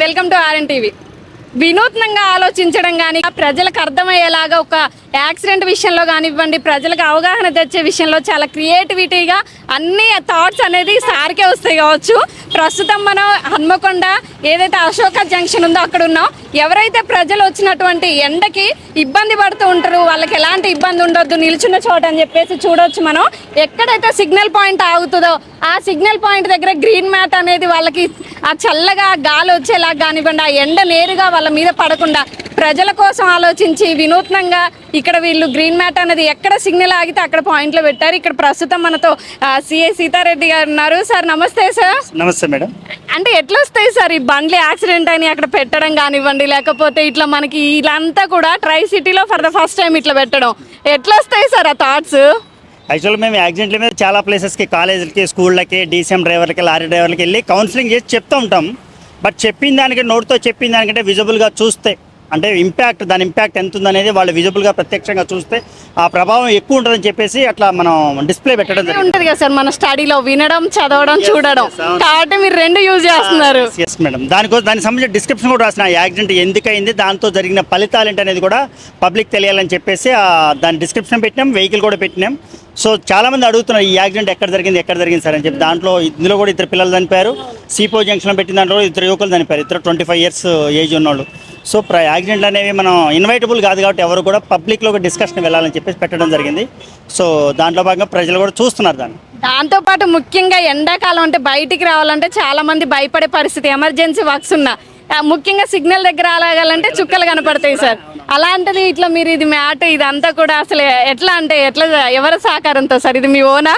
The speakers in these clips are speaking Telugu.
Welcome to RN TV. వినూత్నంగా ఆలోచించడం కానీ ప్రజలకు అర్థమయ్యేలాగా ఒక యాక్సిడెంట్ విషయంలో కానివ్వండి, ప్రజలకు అవగాహన తెచ్చే విషయంలో చాలా క్రియేటివిటీగా అన్ని థాట్స్ అనేది సార్కే వస్తాయి కావచ్చు. ప్రస్తుతం మనం హన్మకొండ ఏదైతే అశోక జంక్షన్ ఉందో అక్కడ ఉన్నాం. ఎవరైతే ప్రజలు వచ్చినటువంటి ఎండకి ఇబ్బంది పడుతూ ఉంటారు, వాళ్ళకి ఎలాంటి ఇబ్బంది ఉండొద్దు నిల్చున్న చోట అని చెప్పేసి చూడొచ్చు. మనం ఎక్కడైతే సిగ్నల్ పాయింట్ ఆగుతుందో ఆ సిగ్నల్ పాయింట్ దగ్గర గ్రీన్ మ్యాట్ అనేది వాళ్ళకి ఆ చల్లగా గాలి వచ్చేలాగా కానివ్వండి, ఆ ఎండ నేరుగా వాళ్ళ మీద పడకుండా ప్రజల కోసం ఆలోచించి వినూత్నంగా ఇక్కడ వీళ్ళు గ్రీన్ మ్యాట్ అనేది ఎక్కడ సిగ్నల్ ఆగితే అక్కడ పాయింట్లో పెట్టారు. ఇక్కడ ప్రస్తుతం మనతో సిఐ సీతారెడ్డి గారు ఉన్నారు. సార్ నమస్తే. సార్ నమస్తే మేడం. అంటే ఎట్లా వస్తాయి సార్ ఈ బండ్లు యాక్సిడెంట్ అని అక్కడ పెట్టడం కానివ్వండి, లేకపోతే ఇట్లా మనకి ఇలాంతా కూడా ట్రై సిటీలో ఫర్ ద ఫస్ట్ టైం ఇట్లా పెట్టడం ఎట్లా వస్తాయి సార్ ఆ థాట్స్? యాక్చువల్గా మేము యాక్సిడెంట్ల మీద చాలా ప్లేసెస్కి, కాలేజీలకి, స్కూళ్ళకి, డీసీఎం డ్రైవర్లకి, లారీ డ్రైవర్లకి వెళ్ళి కౌన్సిలింగ్ చేసి చెప్తూ ఉంటాం. బట్ చెప్పిన దానికి నోటితో చెప్పిన దానికంటే విజిబుల్గా చూస్తే అంటే దాని ఇంపాక్ట్ ఎంత ఉందనేది వాళ్ళు విజిబుల్గా ప్రత్యక్షంగా చూస్తే ఆ ప్రభావం ఎక్కువ ఉంటుందని చెప్పేసి అట్లా మనం డిస్ప్లే పెట్టడం ఉంటుంది కదా సార్. మన స్టడీలో వినడం, చదవడం, చూడడం కాబట్టి మీరు రెండు యూజ్ చేస్తున్నారు. Yes madam. దానికి సంబంధించిన డిస్క్రిప్షన్ కూడా రాసిన యాక్సిడెంట్ ఎందుకైంది, దాంతో జరిగిన ఫలితాలు ఏంటనేది కూడా పబ్లిక్ తెలియాలని చెప్పేసి దాని డిస్క్రిప్షన్ పెట్టినాం, వెహికల్ కూడా పెట్టినాం. సో చాలామంది అడుగుతున్నారు ఈ యాక్సిడెంట్ ఎక్కడ జరిగింది సార్ అని చెప్పి. దాంట్లో ఇందులో కూడా ఇద్దరు పిల్లలు చనిపోయారు. సీపో జంక్షన్లో పెట్టిన దాంట్లో ఇద్దరు యువకులు చనిపోయారు, ఇద్దరు 25 years ఏజ్ ఉన్నోళ్ళు. సో యాక్సిడెంట్లు అనేవి మనం ఇన్వైటబుల్ కాదు కాబట్టి ఎవరు కూడా పబ్లిక్లో ఒక డిస్కషన్ వెళ్ళాలని చెప్పేసి పెట్టడం జరిగింది. సో దాంట్లో భాగంగా ప్రజలు కూడా చూస్తున్నారు దాన్ని. దాంతోపాటు ముఖ్యంగా ఎండాకాలం అంటే బయటికి రావాలంటే చాలా మంది భయపడే పరిస్థితి, ఎమర్జెన్సీ వర్క్స్ ఉన్నా ముఖ్యంగా సిగ్నల్ దగ్గర ఆగాలంటే చుక్కలు కనపడతాయి సార్. అలాంటిది ఇట్లా మీరు ఇది మ్యాట్ ఇదంతా కూడా అసలు ఎట్లా ఎవరి సహకారంతో సార్? ఇది మీ ఓనా?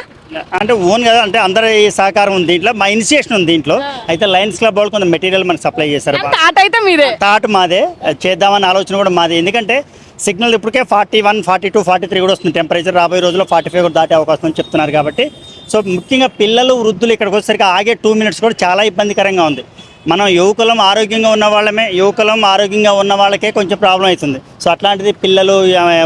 అంటే ఓన్ కదా, అంటే అందరి సహకారం ఉంది దీంట్లో, మా ఇనిషియేషన్ ఉంది దీంట్లో. అయితే లయన్స్ క్లబ్ వాళ్ళు కొంత మెటీరియల్ మనకు సప్లై చేశారు. థాట్ మాదే, చేద్దామని ఆలోచన కూడా మాదే. ఎందుకంటే సిగ్నల్ ఇప్పటికే 41, 42, 43 కూడా వస్తుంది టెంపరేచర్. రాబోయే రోజుల్లో 45 కూడా దాటే అవకాశం అని చెప్తున్నారు కాబట్టి. సో ముఖ్యంగా పిల్లలు, వృద్ధులు ఇక్కడికి వచ్చేసరికి ఆగే 2 minutes కూడా చాలా ఇబ్బందికరంగా ఉంది. మనం యువకులం ఆరోగ్యంగా ఉన్న వాళ్ళకే కొంచెం ప్రాబ్లం అవుతుంది. సో అట్లాంటిది పిల్లలు,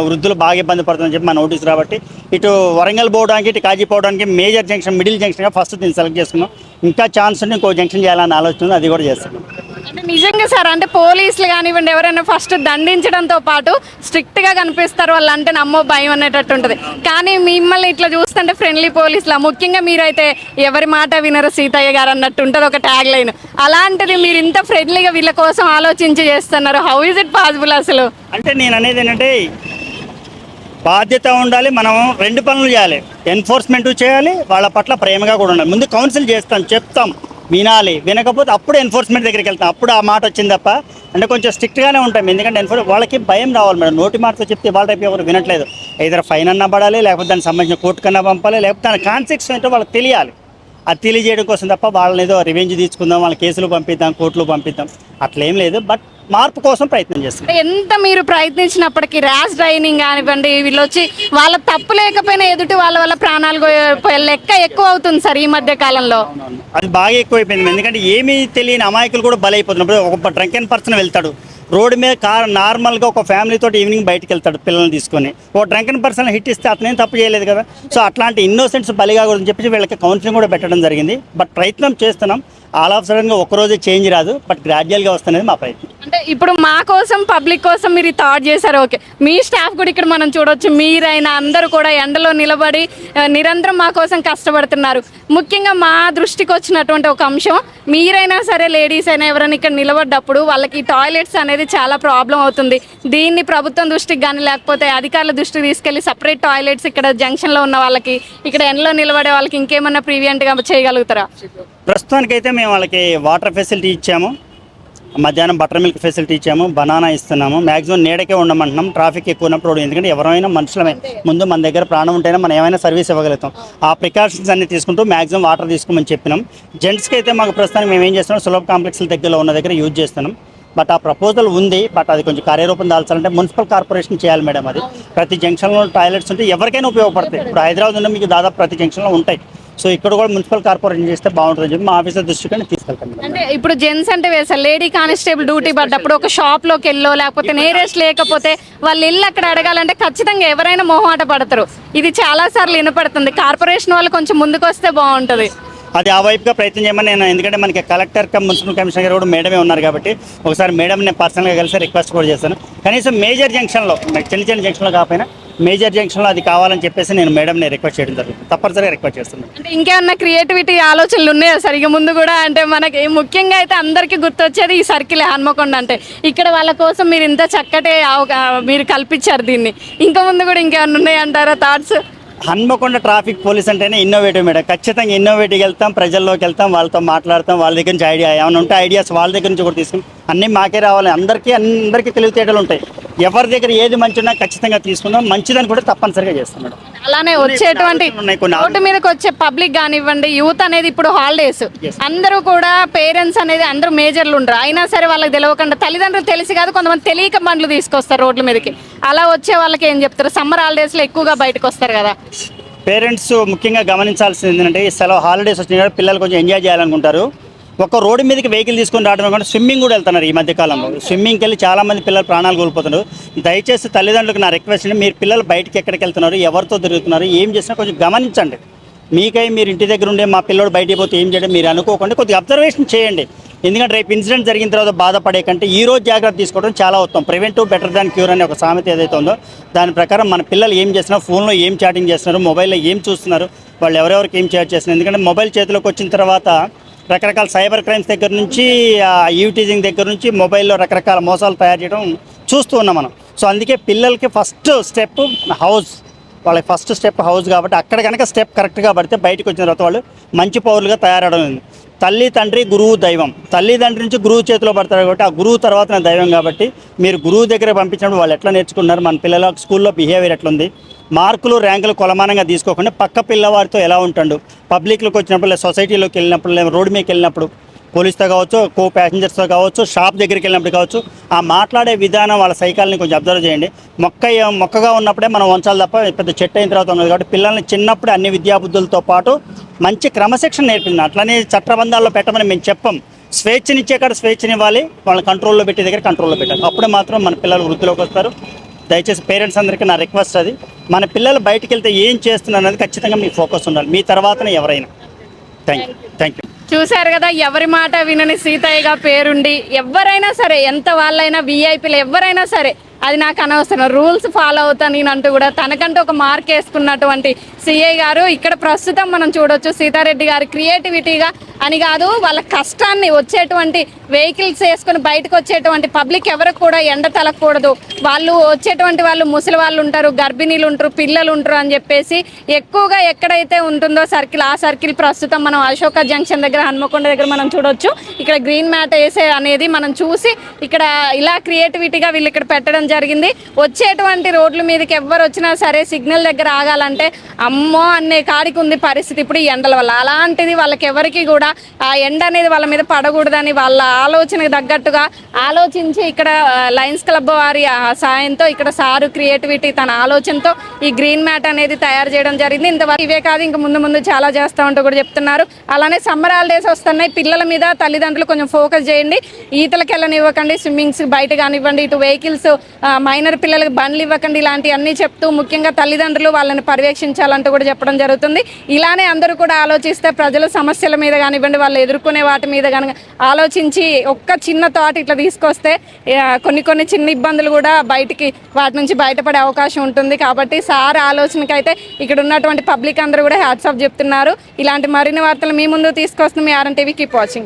వృద్ధులు బాగా ఇబ్బంది పడుతుందని చెప్పి మన నోటీస్ కాబట్టి ఇటు వరంగల్ పోవడానికి, ఇటు కాజీ పోవడానికి మేజర్ జంక్షన్, మిడిల్ జంక్షన్గా ఫస్ట్ దీన్ని సెలెక్ట్ చేసుకున్నాం. ఇంకా ఛాన్స్ ఉంటే ఇంకో జంక్షన్ చేయాలని ఆలోచన ఉంది, అది కూడా చేస్తున్నాం. అంటే నిజంగా సార్, అంటే పోలీసులు కానివ్వండి ఎవరైనా ఫస్ట్ దండించడంతో పాటు స్ట్రిక్ట్గా కనిపిస్తారు, వాళ్ళు అంటే నమ్మో భయం అనేటట్టు ఉంటుంది. కానీ మిమ్మల్ని ఇట్లా చూస్తుంటే ఫ్రెండ్లీ పోలీసులా, ముఖ్యంగా మీరైతే ఎవరి మాట వినరు సీతయ్య గారు అన్నట్టు ఉంటుంది ఒక ట్యాగ్ లైన్. అలాంటిది మీరు ఇంత ఫ్రెండ్లీగా వీళ్ళ కోసం ఆలోచించి చేస్తున్నారు. హౌ ఇస్ ఇట్ పాసిబుల్ అసలు? అంటే నేను అనేది ఏంటంటే బాధ్యత ఉండాలి, మనం 2 పనులు చేయాలి. ఎన్ఫోర్స్మెంట్ చేయాలి, వాళ్ళ పట్ల ప్రేమగా కూడా ఉండాలి. ముందు కౌన్సిల్ చేస్తాం, చెప్తాం, వినాలి. వినకపోతే అప్పుడు ఎన్ఫోర్స్మెంట్ దగ్గరికి వెళ్తాం. అప్పుడు ఆ మాట వచ్చింది తప్ప అంటే కొంచెం స్ట్రిక్ట్గానే ఉంటాం. ఎందుకంటే వాళ్ళకి భయం రావాలి మేడం. నోటి మాటతో చెప్తే వాళ్ళ టైపు ఎవరు వినట్లేదు. ఏదైనా ఫైన్ అన్నా పడాలి, లేకపోతే దానికి సంబంధించిన కోర్టు కన్నా పంపాలి, లేకపోతే దాని కాన్సెక్ట్స్ ఏంటో వాళ్ళకి తెలియాలి. అది తెలియజేయడం కోసం తప్ప వాళ్ళని ఏదో రివెంజ్ తీసుకుందాం, వాళ్ళ కేసులు పంపిద్దాం, కోర్టులు పంపిద్దాం అట్లేం లేదు. బట్ మార్పు కోసం ప్రయత్నం చేస్తాం. ఎంత మీరు ప్రయత్నించినప్పటికీ ర్యాష్ డ్రైవింగ్ కానివ్వండి, వీళ్ళు వచ్చి వాళ్ళ తప్పు లేకపోయినా ఎదుటి వాళ్ళ ప్రాణాలు లెక్క ఎక్కువ అవుతుంది సార్ ఈ మధ్య కాలంలో. అది బాగా ఎక్కువైపోయింది. ఎందుకంటే ఏమీ తెలియని అమాయకులు కూడా బలైపోతున్నారు. ఒక డ్రంకెన్ పర్సన్ వెళ్తాడు రోడ్డు మీద, నార్మల్గా ఒక ఫ్యామిలీతో ఈవినింగ్ బయటకు వెళ్తాడు పిల్లల్ని తీసుకొని, ఒక డ్రంకెన్ పర్సన్ హిట్ ఇస్తే అతనేం తప్పు చేయలేదు కదా. సో అట్లాంటి ఇన్నోసెంట్స్ బలిగా కూడా చెప్పి వీళ్ళకి కౌన్సిలింగ్ కూడా పెట్టడం జరిగింది. బట్ ప్రయత్నం చేస్తున్నాం. ఆల్ ఆఫ్ సడన్గా ఒక్కరోజే చేంజ్ రాదు, బట్ గ్రాడ్యువల్గా వస్తున్నది మా ప్రయత్నం. అంటే ఇప్పుడు మా కోసం, పబ్లిక్ కోసం మీరు థాట్ చేశారు, ఓకే. మీ స్టాఫ్ కూడా ఇక్కడ మనం చూడొచ్చు, మీరైనా అందరూ కూడా ఎండలో నిలబడి నిరంతరం మా కోసం కష్టపడుతున్నారు. ముఖ్యంగా మా దృష్టికి వచ్చినటువంటి ఒక అంశం, మీరైనా సరే లేడీస్ అయినా ఎవరైనా ఇక్కడ నిలబడ్డప్పుడు వాళ్ళకి టాయిలెట్స్ అనేది చాలా ప్రాబ్లం అవుతుంది. దీన్ని ప్రభుత్వం దృష్టికి కానీ లేకపోతే అధికారుల దృష్టికి తీసుకెళ్లి సపరేట్ టాయిలెట్స్ ఇక్కడ జంక్షన్లో ఉన్న వాళ్ళకి, ఇక్కడ ఎండలో నిలబడే వాళ్ళకి ఇంకేమన్నా ప్రివియంట్గా చేయగలుగుతారా? ప్రస్తుతానికైతే మేము వాళ్ళకి వాటర్ ఫెసిలిటీ ఇచ్చాము, మధ్యాహ్నం బటర్ మిల్క్ ఫెసిలిటీ ఇచ్చాము, బనానా ఇస్తున్నాము. మ్యాక్సిమం నీడకే ఉండమంటున్నాం. ట్రాఫిక్ ఎక్కువ ఉన్నప్పుడు, ఎందుకంటే ఎవరైనా మనుషులమే, ముందు మన దగ్గర ప్రాణం ఉంటేనే మనం ఏమైనా సర్వీస్ ఇవ్వగలుగుతాం. ఆ ప్రికాషన్స్ అన్ని తీసుకుంటూ మ్యాక్సిమం వాటర్ తీసుకోమని చెప్పినాం. జెంట్స్కి అయితే మాకు ప్రస్తుతానికి మేము ఏం చేస్తున్నాం, సులభ కాంప్లెక్స్ల దగ్గరలో ఉన్న దగ్గర యూజ్ చేస్తున్నాం. బట్ ఆ ప్రపోజల్ ఉంది, బట్ అది కొంచెం కార్యరూపం దాల్చాలంటే మున్సిపల్ కార్పొరేషన్ చేయాలి మేడం. అది ప్రతి జంక్షన్లో టాయిలెట్స్ ఉంటే ఎవరికైనా ఉపయోగపడతాయి. ఇప్పుడు హైదరాబాద్ ఉన్న మీకు దాదాపు ప్రతి జంక్షన్లో ఉంటాయి. సో ఇక్కడ కూడా మున్సిపల్ కార్పొరేషన్ చేస్తే బాగుంటుందని చెప్పి మా ఆఫీసర్ దృష్టికి తీసుకెళ్తాం. అంటే ఇప్పుడు జెంట్స్ అంటే వేసారు, లేడీ కానిస్టేబుల్ డ్యూటీ పడ్డప్పుడు ఒక షాప్లోకి వెళ్ళో లేకపోతే నేరెస్ట్ లేకపోతే వాళ్ళు ఇల్లు అక్కడ అడగాలంటే ఖచ్చితంగా ఎవరైనా మొహమాట పడతారు. ఇది చాలా సార్లు వినపడుతుంది. కార్పొరేషన్ వాళ్ళు కొంచెం ముందుకు వస్తే బాగుంటుంది. అది ఆ వైపుగా ప్రయత్నం చేయమని నేను, ఎందుకంటే మనకి కలెక్టర్ కమ్ మున్సిపల్ కమిషనర్ గారు కూడా మేడమే ఉన్నారు కాబట్టి ఒకసారి మేడం నేను పర్సనల్గా కలిసి రిక్వెస్ట్ కూడా చేస్తాను. కనీసం మేజర్ జంక్షన్లో, చిన్న చిన్న జంక్షన్లో కాకపోయినా మేజర్ జంక్షన్లో అది కావాలని చెప్పేసి నేను మేడంని రిక్వెస్ట్ చేయడం జరుగుతుంది. తప్పనిసరిగా రిక్వెస్ట్ చేస్తున్నాను. అంటే ఇంకేమన్నా క్రియేటివిటీ ఆలోచనలు ఉన్నాయా సరిగా ముందు కూడా? అంటే మనకి ముఖ్యంగా అయితే అందరికీ గుర్తొచ్చేది ఈ సర్కిల్ హన్మకొండ అంటే. ఇక్కడ వాళ్ళ కోసం మీరు ఇంత చక్కటి మీరు కల్పించారు దీన్ని. ఇంకా ముందు కూడా ఇంకేమన్నా ఉన్నాయంటారా థాట్స్? హన్మకొండ ట్రాఫిక్ పోలీస్ అంటేనే ఇన్నోవేటివ్ మేడం. ఖచ్చితంగా ఇన్నోవేటివ్కి వెళ్తాం, ప్రజల్లోకి వెళ్తాం, వాళ్ళతో మాట్లాడతాం, వాళ్ళ దగ్గర నుంచి ఐడియా ఏమైనా ఉంటే ఐడియాస్ వాళ్ళ దగ్గర నుంచి కూడా తీసుకుని అన్నీ మాకే రావాలి. అందరికీ తెలివితేటలు ఉంటాయి. ఎవరి దగ్గర ఏది మంచి ఉన్నా ఖచ్చితంగా తీసుకుందాం, మంచిదని కూడా తప్పనిసరిగా చేస్తాం మేడం. అలానే వచ్చేటువంటి రోడ్డు మీదకి వచ్చే పబ్లిక్ కానివ్వండి, యూత్ అనేది ఇప్పుడు హాలిడేస్, అందరూ కూడా పేరెంట్స్ అనేది అందరూ మేజర్లు ఉండరు. అయినా సరే వాళ్ళకి తెలియకుండా, తల్లిదండ్రులు తెలిసి కాదు కొంతమంది తెలియక బండ్లు తీసుకొస్తారు రోడ్ల మీదకి. అలా వచ్చే వాళ్ళకి ఏం చెప్తారు? సమ్మర్ హాలిడేస్లో ఎక్కువగా బయటకు వస్తారు కదా. పేరెంట్స్ ముఖ్యంగా గమనించాల్సింది ఏంటంటే, ఈ సెలవు హాలిడేస్ వచ్చిన పిల్లలు కొంచెం ఎంజాయ్ చేయాలనుకుంటారు. ఒక రోడ్డు మీదకి వెహికల్ తీసుకొని రావడం కాకుండా స్విమ్మింగ్ కూడా వెళ్తున్నారు ఈ మధ్యకాలంలో. స్విమ్మింగ్కి వెళ్ళి చాలామంది పిల్లలు ప్రాణాలు కోల్పోతున్నారు. దయచేసి తల్లిదండ్రులకు నా రిక్వెస్ట్ అండి, మీరు పిల్లలు బయటకి ఎక్కడికి వెళ్తున్నారు, ఎవరితో తిరుగుతున్నారు, ఏం చేసినా కొంచెం గమనించండి. మీకై మీరు ఇంటి దగ్గర ఉండే మా పిల్లడు బయటికి పోతే ఏం చేయడం మీరు అనుకోకుండా కొద్దిగా అబ్జర్వేషన్ చేయండి. ఎందుకంటే రేపు ఇన్సిడెంట్ జరిగిన తర్వాత బాధపడే కంటే ఈ రోజు జాగ్రత్త తీసుకోవడం చాలా ఉత్తమం. ప్రివెంటివ్ బెటర్ దాన్ క్యూర్ అనే ఒక సామెత ఏదైతే ఉందో దాని ప్రకారం మన పిల్లలు ఏం చేస్తున్నారు, ఫోన్లో ఏం చాటింగ్ చేస్తున్నారు, మొబైల్లో ఏం చూస్తున్నారు, వాళ్ళు ఎవరెవరికి ఏం చాట్ చేస్తున్నారు. ఎందుకంటే మొబైల్ చేతిలోకి వచ్చిన తర్వాత రకరకాల సైబర్ క్రైమ్స్ దగ్గర నుంచి యూటీజింగ్ దగ్గర నుంచి మొబైల్లో రకరకాల మోసాలు తయారు చేయడం చూస్తూ ఉన్నాం మనం. సో అందుకే పిల్లలకి ఫస్ట్ స్టెప్ హౌస్, వాళ్ళకి ఫస్ట్ స్టెప్ హౌస్ కాబట్టి అక్కడ కనుక స్టెప్ కరెక్ట్గా పడితే బయటకు వచ్చిన తర్వాత వాళ్ళు మంచి పౌరులుగా తయారవడం. తల్లి తండ్రి గురువు దైవం, తల్లిదండ్రి నుంచి గురువు చేతిలో పడతారు కాబట్టి ఆ గురువు తర్వాత నా దైవం కాబట్టి మీరు గురువు దగ్గర పంపించినప్పుడు వాళ్ళు ఎట్లా నేర్చుకున్నారు, మన పిల్లల స్కూల్లో బిహేవియర్ ఎట్లుంది, మార్కులు ర్యాంకులు కొలమానంగా తీసుకోకుండా పక్క పిల్లవాడితో ఎలా ఉంటాడు, పబ్లిక్లోకి వచ్చినప్పుడు లేదా సొసైటీలోకి వెళ్ళినప్పుడు లేదా రోడ్డు మీదకి వెళ్ళినప్పుడు పోలీస్తో కావచ్చు, కో ప్యాసింజర్స్తో కావచ్చు, షాప్ దగ్గరికి వెళ్ళినప్పుడు కావచ్చు, ఆ మాట్లాడే విధానం వాళ్ళ సైకాల్ని కొంచెం అబ్జర్వ్ చేయండి. మొక్కగా ఉన్నప్పుడే మనం వంచాలి తప్ప పెద్ద చెట్టు అయిన తర్వాత ఉన్నది కాబట్టి పిల్లల్ని చిన్నప్పుడే అన్ని విద్యాబుద్ధులతో పాటు మంచి క్రమశిక్షణ నేర్పింది. అట్లనే చట్టబంధాల్లో పెట్టమని మేము చెప్పం. స్వేచ్ఛనిచ్చే కాడ స్వేచ్ఛనివ్వాలి, వాళ్ళని కంట్రోల్లో పెట్టే దగ్గర కంట్రోల్లో పెట్టాలి. అప్పుడే మాత్రం మన పిల్లలు వృద్ధిలోకి వస్తారు. దయచేసి పేరెంట్స్ అందరికీ నా రిక్వెస్ట్ అది, మన పిల్లలు బయటికి వెళ్తే ఏం చేస్తున్నారు అనేది ఖచ్చితంగా మీ ఫోకస్ ఉండాలి, మీ తర్వాతనే ఎవరైనా. Thank you. చూశారు కదా, ఎవరి మాట వినని సీతయ్యగా పేరుండి ఎవరైనా సరే, ఎంత వాళ్ళైనా వీఐపీలు ఎవరైనా సరే అది నాకు అనవసరం, రూల్స్ ఫాలో అవుతాను నేను అంటూ కూడా తనకంటూ ఒక మార్క్ వేసుకున్నటువంటి సిఐ గారు ఇక్కడ ప్రస్తుతం మనం చూడొచ్చు. సీతారెడ్డి గారి క్రియేటివిటీగా అని కాదు, వాళ్ళ కష్టాన్ని వచ్చేటువంటి వెహికల్స్ వేసుకొని బయటకు వచ్చేటువంటి పబ్లిక్ ఎవరికి కూడా ఎండ తలగకూడదు, వాళ్ళు వచ్చేటువంటి వాళ్ళు ముసలి వాళ్ళు ఉంటారు, గర్భిణీలు ఉంటారు, పిల్లలు ఉంటారు అని చెప్పేసి ఎక్కువగా ఎక్కడైతే ఉంటుందో సర్కిల్, ఆ సర్కిల్ ప్రస్తుతం మనం అశోక జంక్షన్ దగ్గర హన్మకొండ దగ్గర మనం చూడొచ్చు. ఇక్కడ గ్రీన్ మ్యాట్ వేసే అనేది మనం చూసి ఇక్కడ ఇలా క్రియేటివిటీగా వీళ్ళు ఇక్కడ పెట్టడం జరిగింది. వచ్చేటువంటి రోడ్ల మీదకి ఎవరు వచ్చినా సరే సిగ్నల్ దగ్గర ఆగాలంటే అమ్మో అనే కాడికి ఉంది పరిస్థితి ఇప్పుడు ఈ ఎండల వల్ల. అలాంటిది వాళ్ళకి ఎవరికి కూడా ఆ ఎండ అనేది వాళ్ళ మీద పడకూడదని వాళ్ళ ఆలోచనకు తగ్గట్టుగా ఆలోచించి ఇక్కడ లయన్స్ క్లబ్ వారి సాయంతో ఇక్కడ సారు క్రియేటివిటీ తన ఆలోచనతో ఈ గ్రీన్ మ్యాట్ అనేది తయారు చేయడం జరిగింది. ఇంతవరకు ఇవే కాదు, ఇంకా ముందు ముందు చాలా చేస్తూ ఉంటూ కూడా చెప్తున్నారు. అలానే సమ్మర్ హాలిడేస్ వస్తున్నాయి, పిల్లల మీద తల్లిదండ్రులు కొంచెం ఫోకస్ చేయండి. ఈతలకు వెళ్ళనివ్వకండి, స్విమ్మింగ్స్ బయట కానివ్వండి, ఇటు వెహికల్స్ మైనర్ పిల్లలకు బండ్లు ఇవ్వకండి, ఇలాంటివన్నీ చెప్తూ ముఖ్యంగా తల్లిదండ్రులు వాళ్ళని పర్యవేక్షించాలంటూ కూడా చెప్పడం జరుగుతుంది. ఇలానే అందరూ కూడా ఆలోచిస్తే ప్రజల సమస్యల మీద కానివ్వండి, వాళ్ళు ఎదుర్కొనే వాటి మీద కనుక ఆలోచించి ఒక్క చిన్న థాట్ ఇట్లా తీసుకొస్తే కొన్ని చిన్న ఇబ్బందులు కూడా బయటికి వాటి నుంచి బయటపడే అవకాశం ఉంటుంది. కాబట్టి సార్ ఆలోచనకైతే ఇక్కడ ఉన్నటువంటి పబ్లిక్ అందరూ కూడా హ్యాట్స్ ఆఫ్ చెప్తున్నారు. ఇలాంటి మరిన్ని వార్తలు మీ ముందు తీసుకొస్తుంది మీ ఆర్ఎన్ టీవీ. Keep watching.